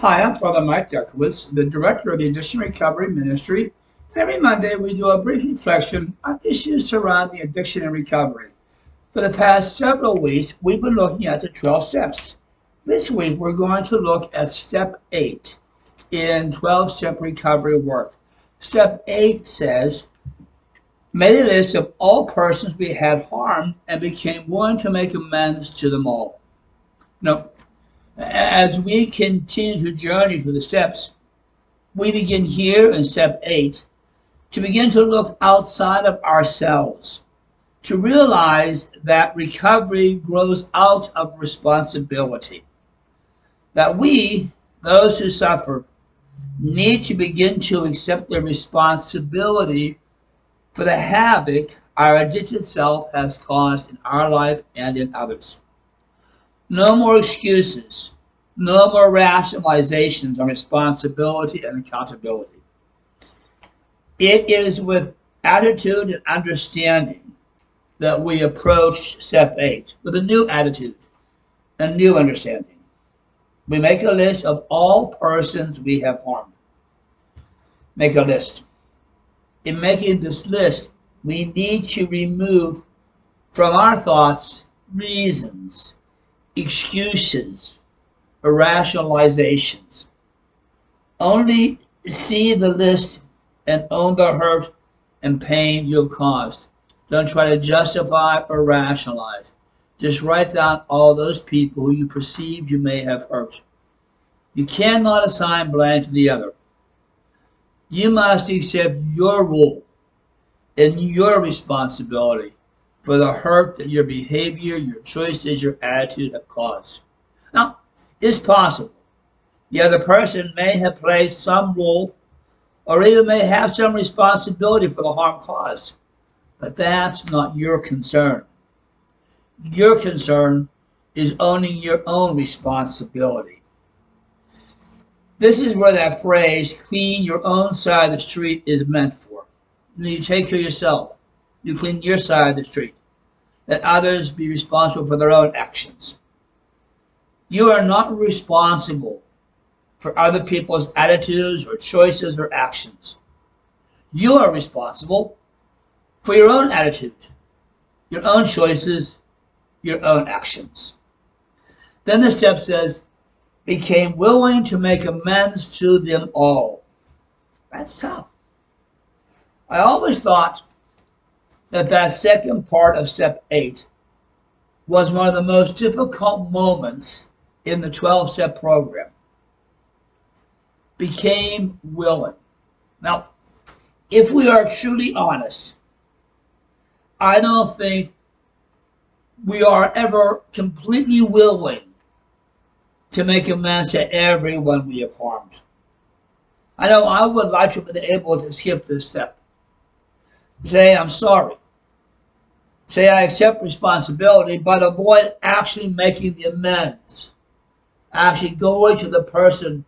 Hi, I'm Father Mike Dekowitz, the director of the Addiction Recovery Ministry. And every Monday, we do a brief reflection on issues surrounding addiction and recovery. For the past several weeks, we've been looking at the 12 steps. This week, we're going to look at step 8 in 12-step recovery work. Step 8 says, made a list of all persons we had harmed and became willing to make amends to them all. Now, as we continue to journey through the steps, we begin here in step 8 to begin to look outside of ourselves, to realize that recovery grows out of responsibility. That we, those who suffer, need to begin to accept the responsibility for the havoc our addicted self has caused in our life and in others. No more excuses, no more rationalizations on responsibility and accountability. It is with attitude and understanding that we approach step 8 with a new attitude, a new understanding. We make a list of all persons we have harmed. Make a list. In making this list, we need to remove from our thoughts reasons, excuses, or rationalizations. Only see the list and own the hurt and pain you have caused. Don't try to justify or rationalize. Just write down all those people who you perceive you may have hurt. You cannot assign blame to the other. You must accept your role and your responsibility for the hurt that your behavior, your choices, your attitude have caused. Now, it's possible the other person may have played some role or even may have some responsibility for the harm caused, but that's not your concern. Your concern is owning your own responsibility. This is where that phrase, clean your own side of the street, is meant for. You take care of yourself. You clean your side of the street. Let others be responsible for their own actions. You are not responsible for other people's attitudes or choices or actions. You are responsible for your own attitude, your own choices, your own actions. Then the step says, became willing to make amends to them all. That's tough. I always thought that second part of step 8 was one of the most difficult moments in the 12-step program. Became willing. Now, if we are truly honest, I don't think we are ever completely willing to make amends to everyone we have harmed. I know I would like to be able to skip this step. Say, I'm sorry. Say, I accept responsibility, but avoid actually making the amends. Actually going to the person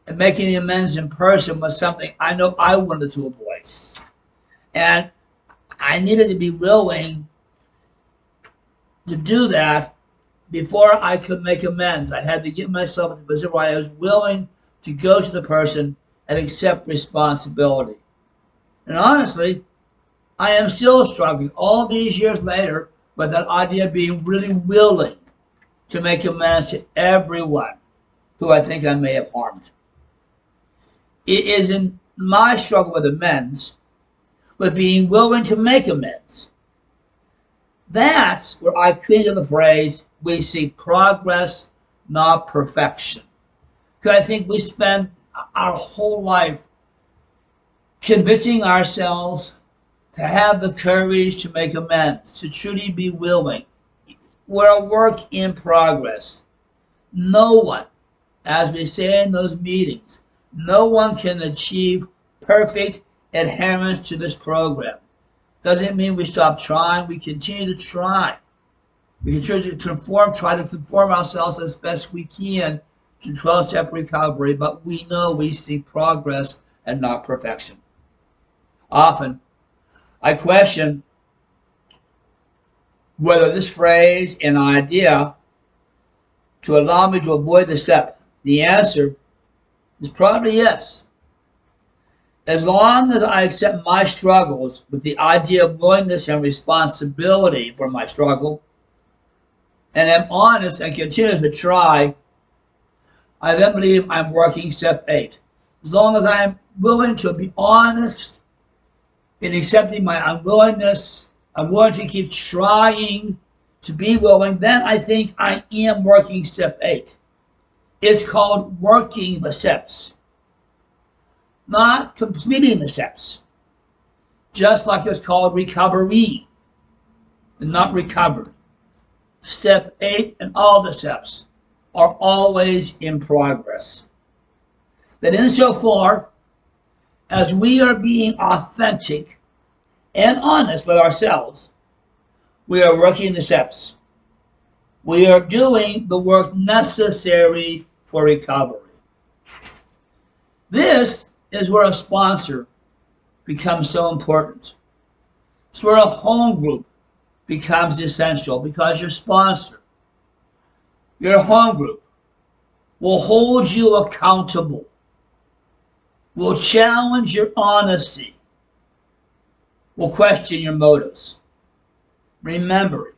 and making the amends in person was something I know I wanted to avoid. And I needed to be willing to do that before I could make amends. I had to get myself in a position where I was willing to go to the person and accept responsibility. And honestly, I am still struggling all these years later with that idea of being really willing to make amends to everyone who I think I may have harmed. It is in my struggle with amends, with being willing to make amends. That's where I created the phrase, we seek progress, not perfection. Because I think we spend our whole life convincing ourselves to have the courage to make amends, to truly be willing. We're a work in progress. No one, as we say in those meetings, no one can achieve perfect adherence to this program. Doesn't mean we stop trying. We continue to try. We continue to try to conform ourselves as best we can to 12-step recovery, but we know we seek progress and not perfection. Often, I question whether this phrase and idea to allow me to avoid the step. The answer It's probably yes. As long as I accept my struggles with the idea of willingness and responsibility for my struggle, and am honest and continue to try, I then believe I'm working step 8. As long as I'm willing to be honest in accepting my unwillingness, I'm willing to keep trying to be willing, then I think I am working step 8. It's called working the steps, not completing the steps. Just like it's called recovery and not recovered. Step 8 and all the steps are always in progress. That insofar as we are being authentic and honest with ourselves, we are working the steps. We are doing the work necessary for recovery. This is where a sponsor becomes so important. It's where a home group becomes essential, because your sponsor, your home group, will hold you accountable, will challenge your honesty, will question your motives. Remember,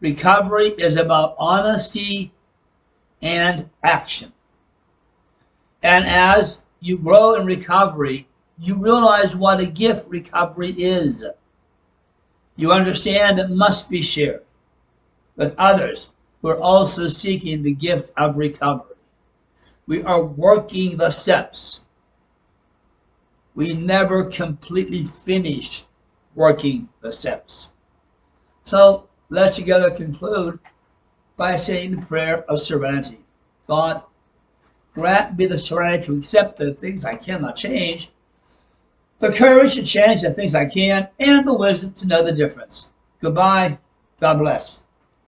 recovery is about honesty and action. And as you grow in recovery, you realize what a gift recovery is. You understand it must be shared with others who are also seeking the gift of recovery. We are working the steps. We never completely finish working the steps. So let's together conclude by saying the prayer of serenity. God, grant me the serenity to accept the things I cannot change, the courage to change the things I can, and the wisdom to know the difference. Goodbye. God bless.